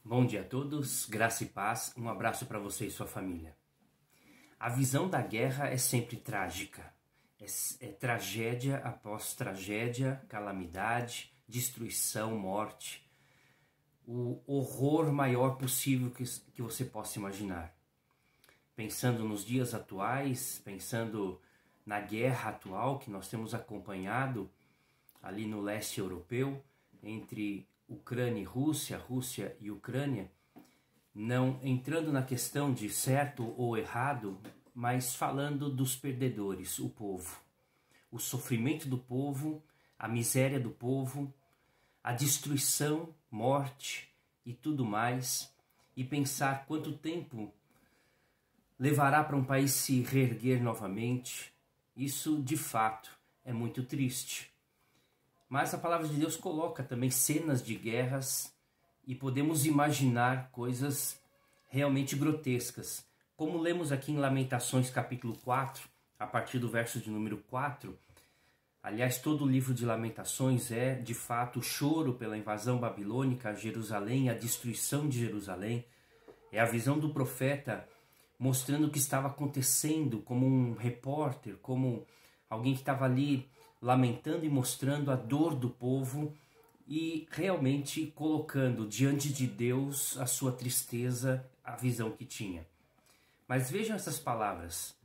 Bom dia a todos, graça e paz, um abraço para você e sua família. A visão da guerra é sempre trágica, é tragédia após tragédia, calamidade, destruição, morte, o horror maior possível que você possa imaginar. Pensando nos dias atuais, pensando na guerra atual que nós temos acompanhado ali no leste europeu, entre Ucrânia e Rússia, Rússia e Ucrânia, não entrando na questão de certo ou errado, mas falando dos perdedores, o povo. O sofrimento do povo, a miséria do povo, a destruição, morte e tudo mais, e pensar quanto tempo levará para um país se reerguer novamente. Isso, de fato, é muito triste. Mas a palavra de Deus coloca também cenas de guerras e podemos imaginar coisas realmente grotescas. Como lemos aqui em Lamentações capítulo 4, a partir do verso de número 4, aliás, todo o livro de Lamentações é, de fato, o choro pela invasão babilônica a Jerusalém, a destruição de Jerusalém. É a visão do profeta mostrando o que estava acontecendo, como um repórter, como alguém que estava ali lamentando e mostrando a dor do povo e realmente colocando diante de Deus a sua tristeza, a visão que tinha. Mas vejam essas palavras: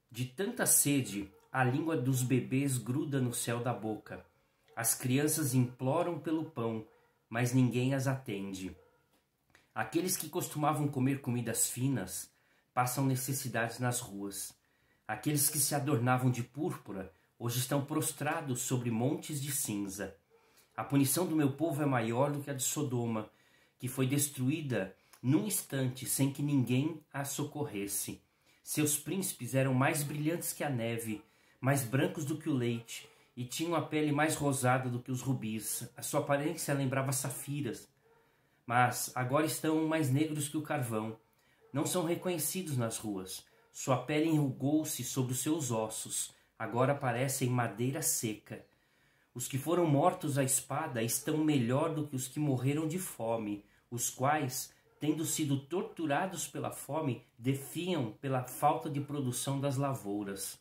de tanta sede, a língua dos bebês gruda no céu da boca. As crianças imploram pelo pão, mas ninguém as atende. Aqueles que costumavam comer comidas finas passam necessidades nas ruas. Aqueles que se adornavam de púrpura hoje estão prostrados sobre montes de cinza. A punição do meu povo é maior do que a de Sodoma, que foi destruída num instante sem que ninguém a socorresse. Seus príncipes eram mais brilhantes que a neve, mais brancos do que o leite, e tinham a pele mais rosada do que os rubis. A sua aparência lembrava safiras, mas agora estão mais negros que o carvão. Não são reconhecidos nas ruas. Sua pele enrugou-se sobre os seus ossos, agora parecem madeira seca. Os que foram mortos à espada estão melhor do que os que morreram de fome, os quais, tendo sido torturados pela fome, defiam pela falta de produção das lavouras.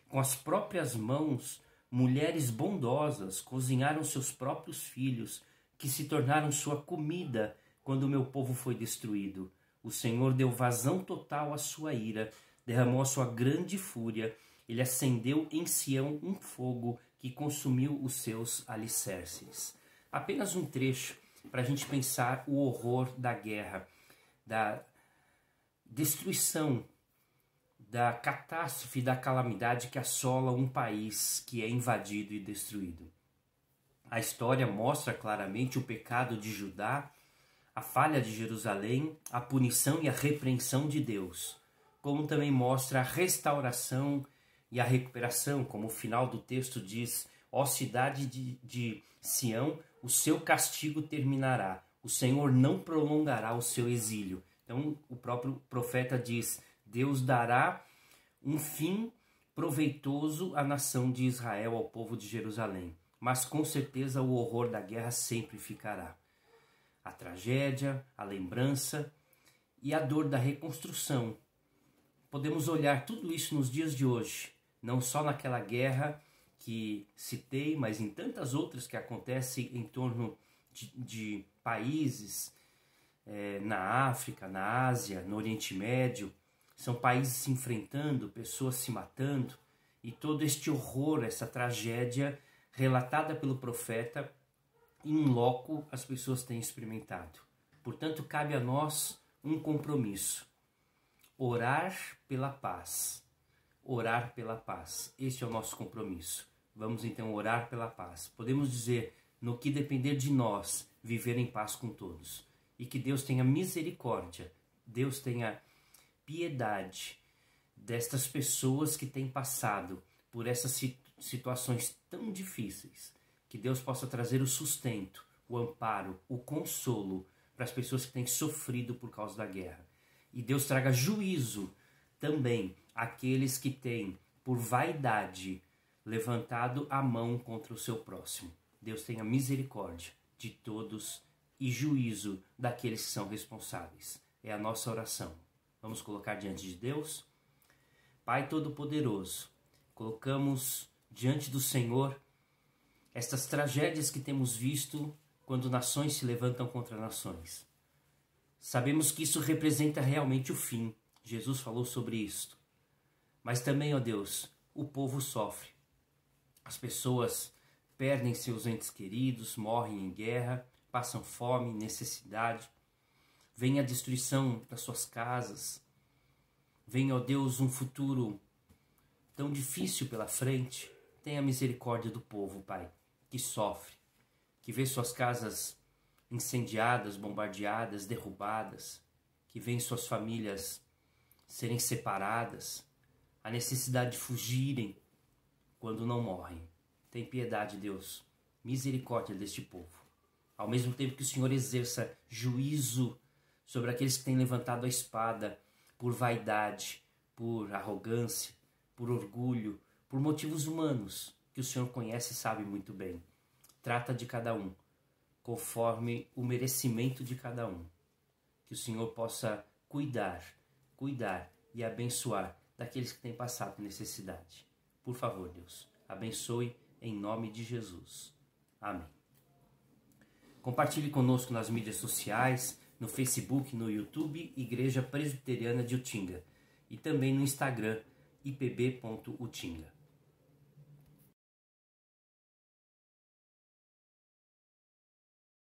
Com as próprias mãos, mulheres bondosas cozinharam seus próprios filhos, que se tornaram sua comida quando o meu povo foi destruído. O Senhor deu vazão total à sua ira, derramou a sua grande fúria. Ele acendeu em Sião um fogo que consumiu os seus alicerces. Apenas um trecho para a gente pensar o horror da guerra, da destruição, da catástrofe, da calamidade que assola um país que é invadido e destruído. A história mostra claramente o pecado de Judá, a falha de Jerusalém, a punição e a repreensão de Deus, como também mostra a restauração e a recuperação, como o final do texto diz: ó cidade de Sião, o seu castigo terminará, o Senhor não prolongará o seu exílio. Então o próprio profeta diz: Deus dará um fim proveitoso à nação de Israel, ao povo de Jerusalém. Mas com certeza o horror da guerra sempre ficará. A tragédia, a lembrança e a dor da reconstrução. Podemos olhar tudo isso nos dias de hoje, não só naquela guerra que citei, mas em tantas outras que acontecem em torno de países, na África, na Ásia, no Oriente Médio. São países se enfrentando, pessoas se matando, e todo este horror, essa tragédia relatada pelo profeta, in loco as pessoas têm experimentado. Portanto, cabe a nós um compromisso: orar pela paz. Orar pela paz. Este é o nosso compromisso. Vamos então orar pela paz. Podemos dizer: no que depender de nós, viver em paz com todos. E que Deus tenha misericórdia, Deus tenha piedade destas pessoas que têm passado por essas situações tão difíceis. Que Deus possa trazer o sustento, o amparo, o consolo para as pessoas que têm sofrido por causa da guerra. E Deus traga juízo também àqueles que têm, por vaidade, levantado a mão contra o seu próximo. Deus tenha misericórdia de todos e juízo daqueles que são responsáveis. É a nossa oração. Vamos colocar diante de Deus? Pai Todo-Poderoso, colocamos diante do Senhor estas tragédias que temos visto quando nações se levantam contra nações. Sabemos que isso representa realmente o fim. Jesus falou sobre isto. Mas também, ó Deus, o povo sofre. As pessoas perdem seus entes queridos, morrem em guerra, passam fome, necessidade. Vem a destruição das suas casas. Vem, ó Deus, um futuro tão difícil pela frente. Tenha misericórdia do povo, Pai, que sofre, que vê suas casas incendiadas, bombardeadas, derrubadas, que vê suas famílias serem separadas, a necessidade de fugirem quando não morrem. Tem piedade, Deus, misericórdia deste povo. Ao mesmo tempo que o Senhor exerça juízo sobre aqueles que têm levantado a espada por vaidade, por arrogância, por orgulho, por motivos humanos, que o Senhor conhece e sabe muito bem. Trata de cada um, conforme o merecimento de cada um. Que o Senhor possa cuidar e abençoar daqueles que têm passado necessidade. Por favor, Deus, abençoe em nome de Jesus. Amém. Compartilhe conosco nas mídias sociais, no Facebook, no YouTube, Igreja Presbiteriana de Utinga, e também no Instagram, ipb.utinga.